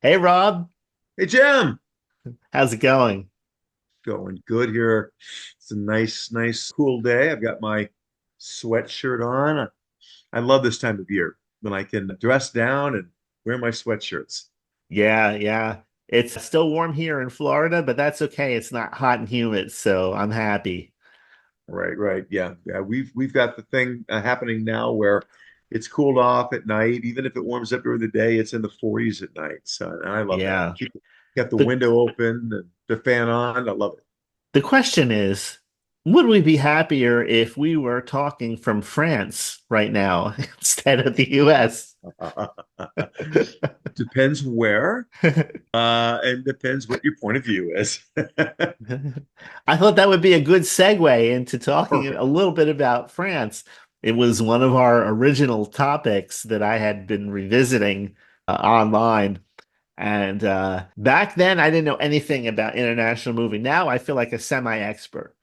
Hey Rob, Hey Jim, how's it going? going good here. It's a nice, cool day. I've got my sweatshirt on. I love this time of year when I can dress down and wear my sweatshirts. Yeah, yeah. It's still warm here in Florida, but that's okay. It's not hot and humid, so I'm happy. Right. Yeah. We've got the thing happening now where it's cooled off at night. Even if it warms up during the day, it's in the 40s at night. So and I love that. Yeah. Got the The window open and the fan on. I love the question is, would we be happier if we were talking from France right now instead of the US? it. Depends where, and depends what your point of view is. I thought that would be a good segue into talking Perfect. a little bit about France. It was one of our original topics that I had been revisiting online. And back then, I didn't know anything about international moving. Now I feel like a semi-expert,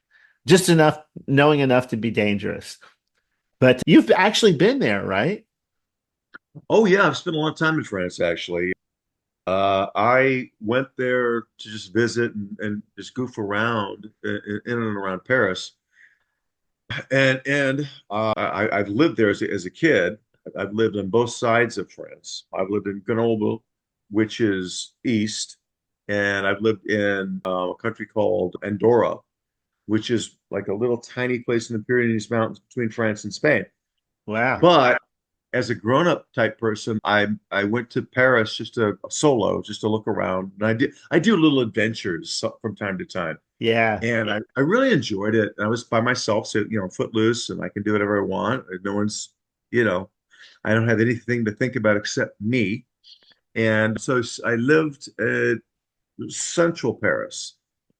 just enough, knowing enough to be dangerous. But you've actually been there, right? Oh yeah, I've spent a lot of time in France actually. I went there to just visit and just goof around in and around Paris. I've lived there as a kid. I've lived on both sides of France. I've lived in Grenoble, which is east, and I've lived in a country called Andorra, which is like a little tiny place in the Pyrenees Mountains between France and Spain. Wow. But as a grown-up type person, I went to Paris just to solo, just to look around. And I do little adventures from time to time. Yeah. And I really enjoyed it. I was by myself, so footloose, and I can do whatever I want. No one's, you know, I don't have anything to think about except me. And so I lived at central Paris,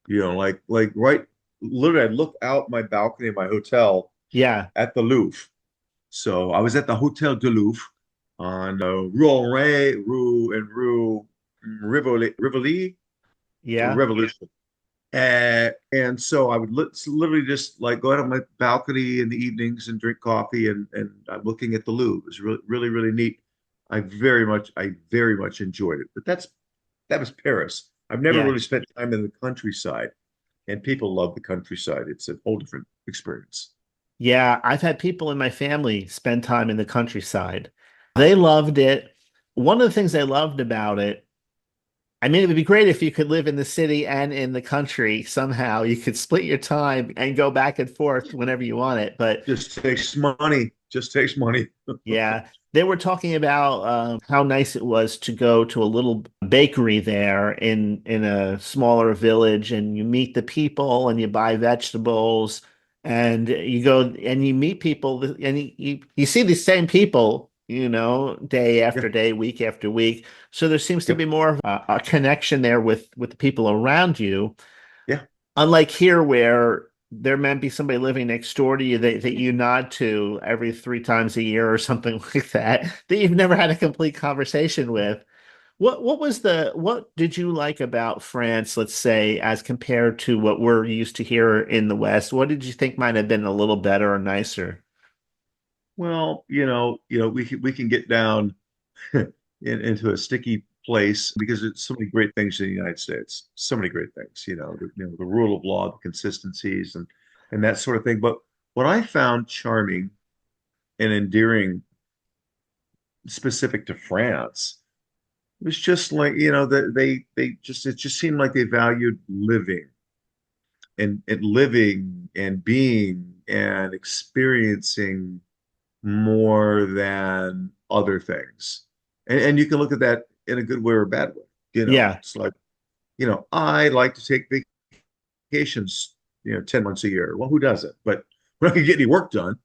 like right, literally, I look out my balcony of my hotel Yeah. at the Louvre. So I was at the Hotel de Louvre on Rue Henri, Rue Rivoli, Yeah. Revolution. And so I would literally just like go out on my balcony in the evenings and drink coffee, and I'm looking at the Louvre. It was really neat. I very much enjoyed it. But that was Paris. I've never Yeah. really spent time in the countryside, and people love the countryside. It's a whole different experience. Yeah, I've had people in my family spend time in the countryside. They loved it. One of the things they loved about it, I mean, it would be great if you could live in the city and in the country somehow. You could split your time and go back and forth whenever you want it. But Just takes money. Just takes money. yeah, they were talking about how nice it was to go to a little bakery there in a smaller village, and you meet the people and you buy vegetables, and you go and you meet people, and you see the same people, day Yeah. after day, week after week. So there seems to be Yep. more of a connection there with the people around you. Yeah. Unlike here, where there might be somebody living next door to you that you nod to every 3 times a year or something like that you've never had a complete conversation with. What did you like about France, let's say, as compared to what we're used to here in the West? What did you think might have been a little better or nicer? Well, we can get down into a sticky place because it's so many great things in the United States. So many great things, the rule of law, the consistencies, and that sort of thing. But what I found charming and endearing, specific to France, was just like that they just it just seemed like they valued living and living and being and experiencing more than other things. And you can look at that in a good way or a bad way. Yeah, It's like, I like to take vacations, 10 months a year. Well, who doesn't? But we're not gonna get any work done.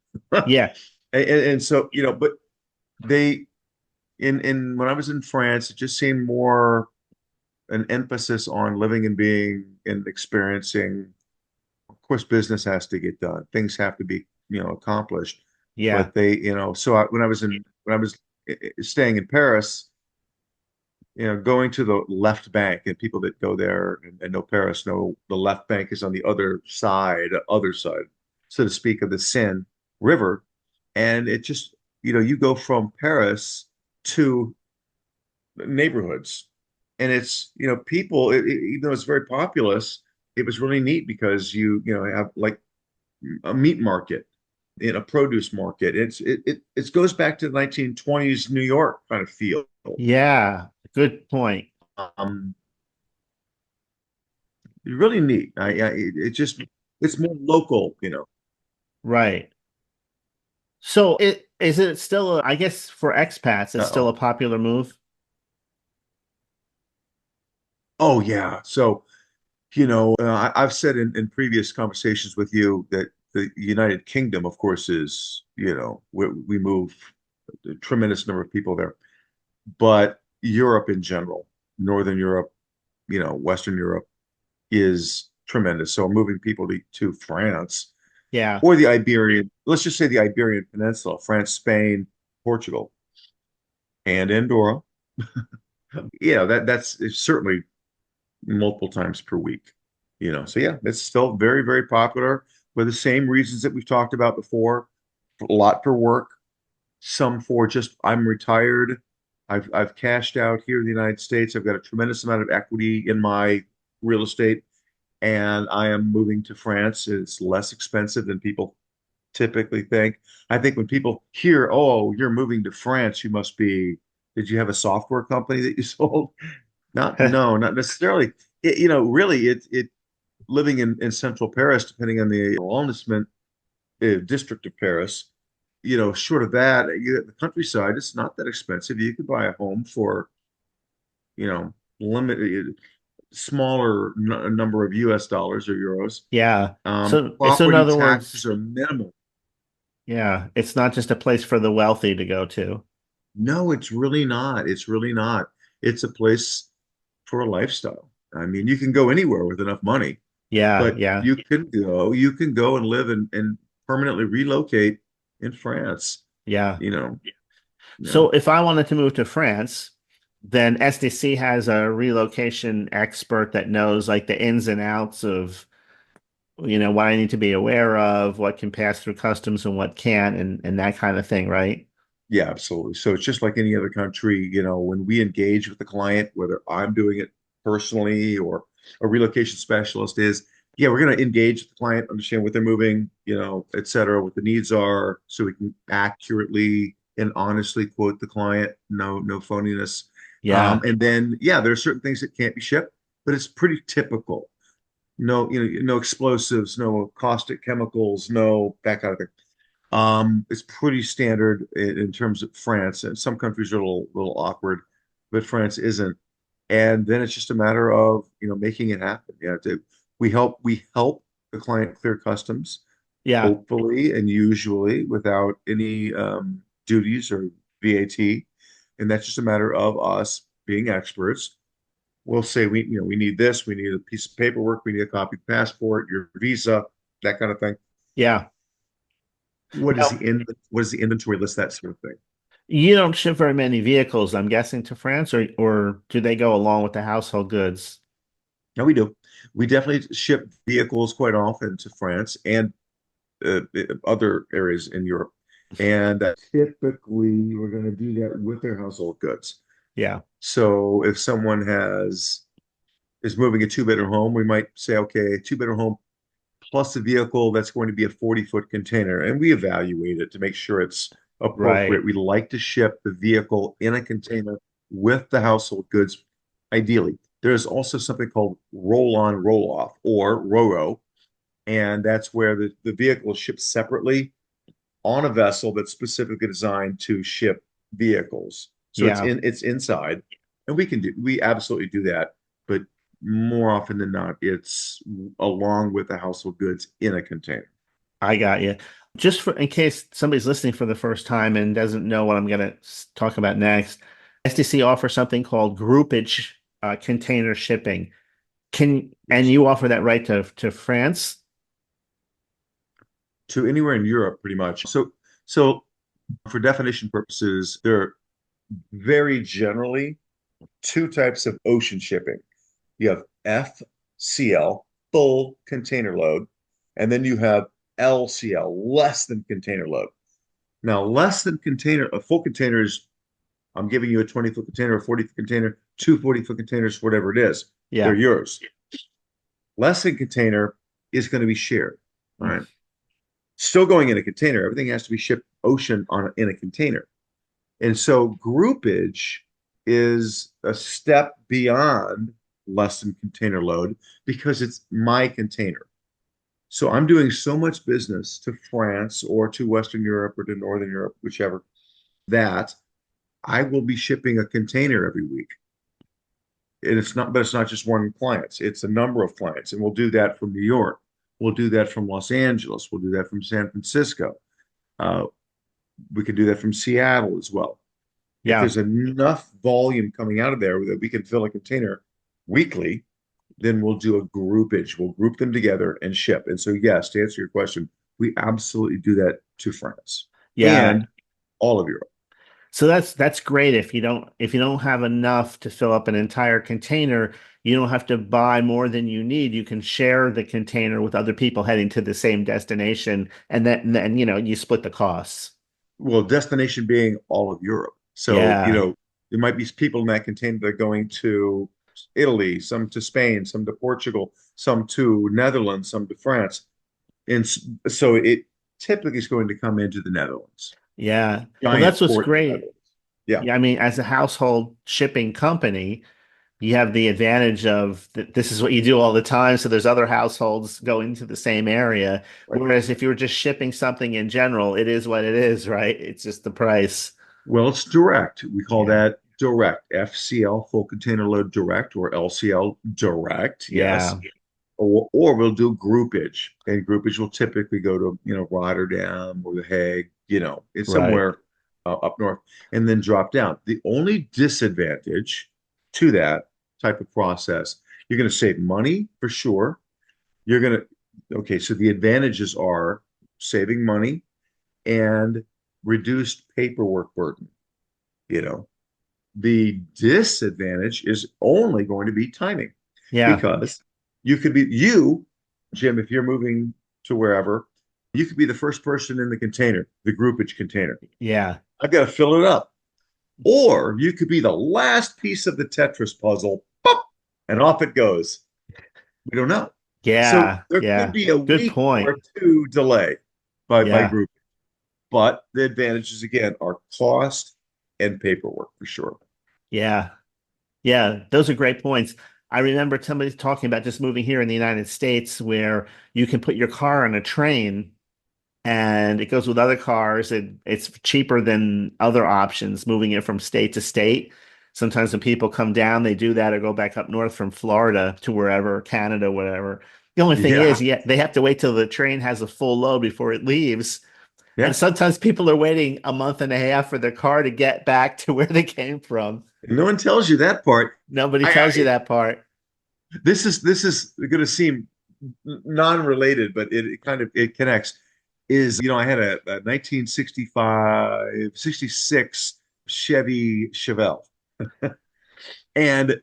yeah, And so, but they in when I was in France, it just seemed more an emphasis on living and being and experiencing. Of course, business has to get done. Things have to be, accomplished. yeah, But so when I was staying in Paris, going to the left bank, and people that go there and know Paris know the left bank is on the other side, so to speak, of the Seine River. And it just, you go from Paris to neighborhoods. and it's, people, even though it's very populous, it was really neat because you have like a meat market in a produce market. It goes back to the 1920s New York kind of feel. Yeah, good point. Um, really neat. It's more local. Right. So is it still I guess for expats it's still Uh-oh. a popular move? Oh yeah. So, I've said in previous conversations with you that the United Kingdom, of course, is, we move a tremendous number of people there, but Europe in general, Northern Europe, Western Europe is tremendous. So moving people to France Yeah. or let's just say the Iberian Peninsula, France, Spain, Portugal, and Andorra, that's it's certainly multiple times per week. So yeah, it's still very, very popular for the same reasons that we've talked about before. A lot for work, some for just I'm retired. I've cashed out here in the United States. I've got a tremendous amount of equity in my real estate, and I am moving to France. It's less expensive than people typically think. I think when people hear, "Oh, you're moving to France, did you have a software company that you sold?" No, not necessarily. Really, it living in central Paris, depending on the arrondissement, district of Paris, short of that, the countryside, it's not that expensive. You could buy a home for, limited, smaller number of US dollars or euros. Yeah. So in Property other taxes words, are minimal. yeah, it's not just a place for the wealthy to go to. No, it's really not. It's really not. It's a place for a lifestyle. I mean, you can go anywhere with enough money, Yeah, but yeah, you can go and live and permanently relocate in France, yeah. you know. Yeah. So if I wanted to move to France, then SDC has a relocation expert that knows like the ins and outs of, what I need to be aware of, what can pass through customs and what can't, and that kind of thing, right? Yeah, absolutely. So it's just like any other country, when we engage with the client, whether I'm doing it personally or a relocation specialist is, yeah, we're going to engage with the client, understand what they're moving, et cetera, what the needs are, so we can accurately and honestly quote the client. No phoniness. Yeah, And then, yeah, there are certain things that can't be shipped, but it's pretty typical. No, no explosives, no caustic chemicals, no that kind of thing. It's pretty standard in terms of France, and some countries are a little awkward, but France isn't. And then it's just a matter of making it happen. We help the client clear customs, yeah, hopefully and usually without any duties or VAT, and that's just a matter of us being experts. We'll say we need this, we need a piece of paperwork, we need a copy of passport, your visa, that kind of thing. yeah. Now, What is the inventory list, that sort of thing? you don't ship very many vehicles, I'm guessing, to France, or do they go along with the household goods? No, we do. We definitely ship vehicles quite often to France and other areas in Europe. And typically, we're going to do that with their household goods. Yeah, So if someone is moving a two-bedroom home, we might say, okay, two-bedroom home plus a vehicle that's going to be a 40-foot container, and we evaluate it to make sure it's appropriate. right. We like to ship the vehicle in a container with the household goods, ideally. There's also something called roll-on, roll-off, or RORO, and that's where the vehicle is shipped separately on a vessel that's specifically designed to ship vehicles. So it's Yeah, inside, and we absolutely do that, but more often than not, it's along with the household goods in a container. I got you. Just for in case somebody's listening for the first time and doesn't know what I'm going to talk about next, SDC offers something called groupage container shipping. And Yes. you offer that right to France? To anywhere in Europe, pretty much. So for definition purposes, there are very generally two types of ocean shipping. You have FCL, full container load, and then you have LCL, less than container load. Now, less than container, a full container is, I'm giving you a 20-foot container, a 40-foot container. two 40-foot containers, whatever it is, they're Yeah. yours. Less than container is going to be shared, Mm. right? Still going in a container. Everything has to be shipped ocean in a container. And so groupage is a step beyond less than container load because it's my container. So I'm doing so much business to France or to Western Europe or to Northern Europe, whichever, that I will be shipping a container every week. And it's not just one client, it's a number of clients. And we'll do that from New York. We'll do that from Los Angeles. We'll do that from San Francisco. Uh, we can do that from Seattle as well. If Yeah. there's enough volume coming out of there that we can fill a container weekly, then we'll do a groupage. We'll group them together and ship. And so, yes, to answer your question, we absolutely do that to France Yeah. and all of Europe. So that's great if you don't have enough to fill up an entire container, you don't have to buy more than you need. You can share the container with other people heading to the same destination, and then you split the costs. Well, destination being all of Europe. So, Yeah. there might be people in that container that are going to Italy, some to Spain, some to Portugal, some to Netherlands, some to France. And so it typically is going to come into the Netherlands. Yeah. Well, Giant that's what's port in the great. Netherlands. Yeah. Yeah, I mean, as a household shipping company, you have the advantage of this is what you do all the time. So there's other households going to the same area. Right. Whereas if you were just shipping something in general, it is what it is, right? It's just the price. Well, it's direct. We call Yeah. that direct, FCL, full container load direct, or LCL direct. Yes. Yeah. Or we'll do groupage, and groupage will typically go to, Rotterdam or The Hague, it's Right. somewhere up north, and then drop down. The only disadvantage to that type of process, you're going to save money for sure. You're going to, okay, so the advantages are saving money and reduced paperwork burden. You know, the disadvantage is only going to be timing Yeah. because you, Jim, if you're moving to wherever, you could be the first person in the container, the groupage container. Yeah. I've got to fill it up. Or you could be the last piece of the Tetris puzzle, pop, and off it goes. We don't know. So Yeah. there could Yeah. be a Good week point. or two delay by Yeah. group. But the advantages again are cost and paperwork for sure. Yeah. Yeah. Those are great points. I remember somebody talking about just moving here in the United States where you can put your car on a train and it goes with other cars. It's cheaper than other options, moving it from state to state. Sometimes when people come down, they do that or go back up north from Florida to wherever, Canada, whatever. The only thing is, Yeah. yeah, they have to wait till the train has a full load before it leaves. And Yeah. sometimes people are waiting a month and a half for their car to get back to where they came from. No one tells you that part. Nobody tells you I that part. this is going to seem non-related, but it kind of it connects. Is I had a 1965, 66 Chevy Chevelle, and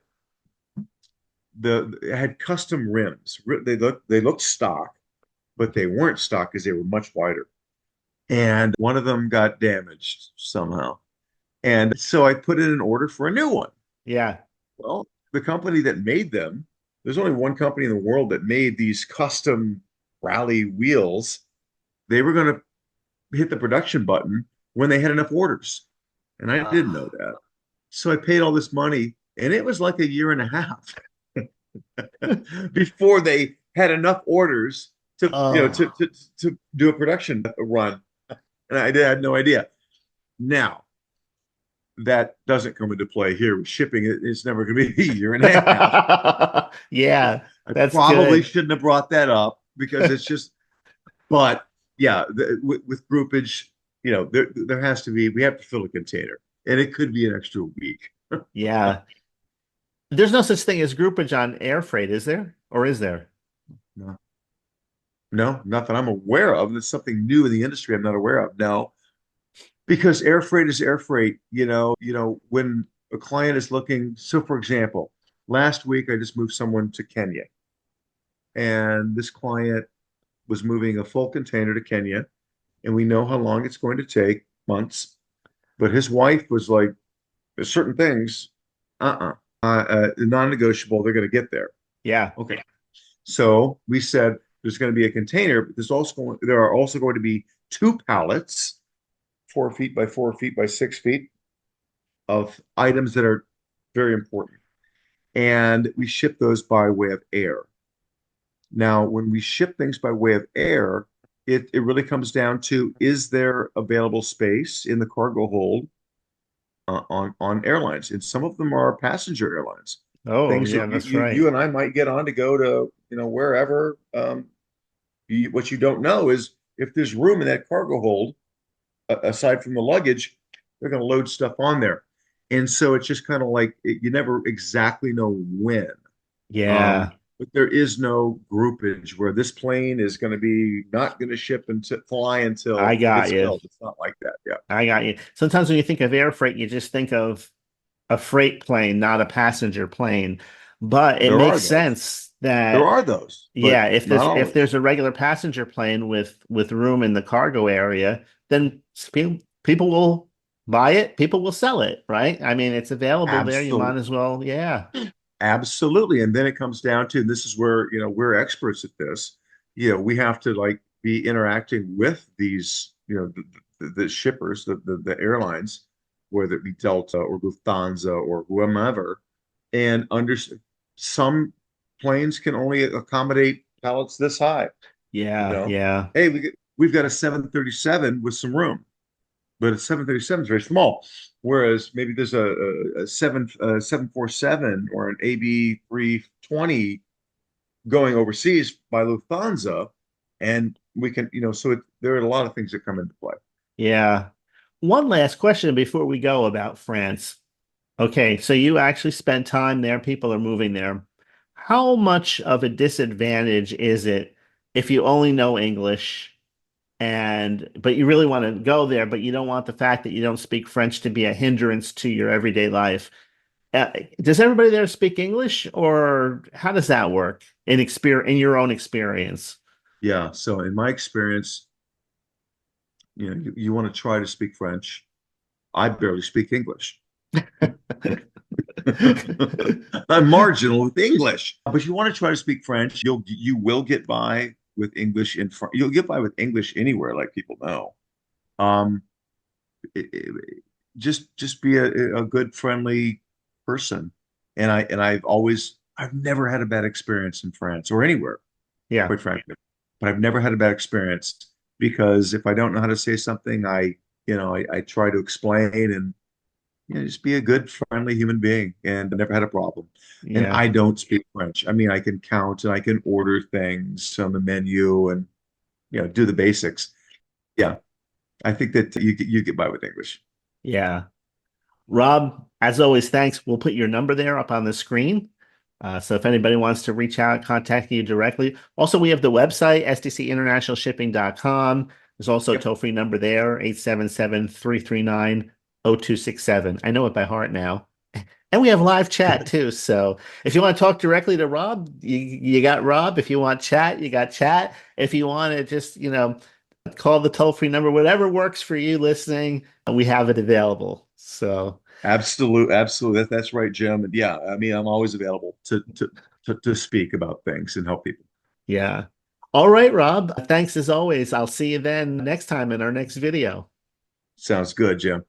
it had custom rims. They looked stock, but they weren't stock because they were much wider. And one of them got damaged somehow. And so I put in an order for a new one. Yeah. Well, the company that made them, there's only one company in the world that made these custom rally wheels. They were going to hit the production button when they had enough orders. And I didn't know that. So I paid all this money, and it was like a year and a half before they had enough orders to, Oh, to do a production run. And had no idea. Now, that doesn't come into play here with shipping. It's never going to be a year and a half. yeah, I that's probably good. shouldn't have brought that up because it's just, but yeah, with groupage, there has to be, we have to fill a container and it could be an extra week. Yeah. There's no such thing as groupage on air freight, is there? Or is there? No, no, not that I'm aware of. There's something new in the industry I'm not aware of. No, because air freight is air freight. When a client is looking, so for example, last week I just moved someone to Kenya, and this client was moving a full container to Kenya, and we know how long it's going to take, months. But his wife was like, there's certain things, uh-uh. non-negotiable. They're going to get there. Yeah. Okay. So we said there's going to be a container, but there are also going to be two pallets, 4 feet by 4 feet by 6 feet, of items that are very important. And we ship those by way of air. Now, when we ship things by way of air, it really comes down to, is there available space in the cargo hold on airlines? And some of them are passenger airlines, Oh, things that yeah, that's you right. and I might get on to go to, wherever. What you don't know is if there's room in that cargo hold, aside from the luggage, they're going to load stuff on there. And so it's just kind of like you never exactly know when. Yeah, But there is no groupage where this plane is going to be not going to ship and fly I until got it's you. filled. It's not like that. Yeah. I got you. Sometimes when you think of air freight, you just think of a freight plane, not a passenger plane. But it There are makes those. sense There that are those, but yeah, not if always. there's a regular passenger plane with room in the cargo area, then people will buy it, people will sell it, right? I mean, it's available there. You might Absolutely. as well, yeah. Absolutely. And then it comes down to, and this is where, we're experts at this. We have to like be interacting with these, the shippers, the airlines, whether it be Delta or Lufthansa or whomever, and under some planes can only accommodate pallets this high, you Yeah, know. yeah. Hey, we've got a 737 with some room, but a 737 is very small. Whereas maybe there's a 747 or an AB 320 going overseas by Lufthansa, and we can, so there are a lot of things that come into play. Yeah. One last question before we go about France. Okay, so you actually spent time there, people are moving there. How much of a disadvantage is it if you only know English and but you really want to go there, but you don't want the fact that you don't speak French to be a hindrance to your everyday life? Does everybody there speak English, or how does that work in your own experience? Yeah. So in my experience, you want to try to speak French. I barely speak English. I'm marginal with English, but you want to try to speak French. You will get by with English in front. You'll get by with English anywhere, like people know. Um, just be a good, friendly person. I've never had a bad experience in France or anywhere, Yeah, quite frankly. But I've never had a bad experience because if I don't know how to say something, I try to explain and just be a good, friendly human being, and I never had a problem. And yeah, I don't speak French. I mean, I can count and I can order things on the menu and do the basics. Yeah, I think that you get by with English. yeah. Rob, as always, thanks. We'll put your number there up on the screen. So if anybody wants to reach out, contact you directly. Also, we have the website, sdcinternationalshipping.com. There's also a Yep. toll-free number there, 877-339-0267. I know it by heart now. And we have live chat too. So if you want to talk directly to Rob, you got Rob. If you want chat, you got chat. If you want to just, call the toll-free number, whatever works for you listening, we have it available. So Absolutely. That's right, Jim. And yeah, I mean, I'm always available to speak about things and help people. yeah. All right, Rob. Thanks as always. I'll see you then next time in our next video. Sounds good, Jim.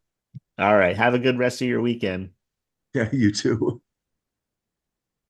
All right. Have a good rest of your weekend. Yeah, you too.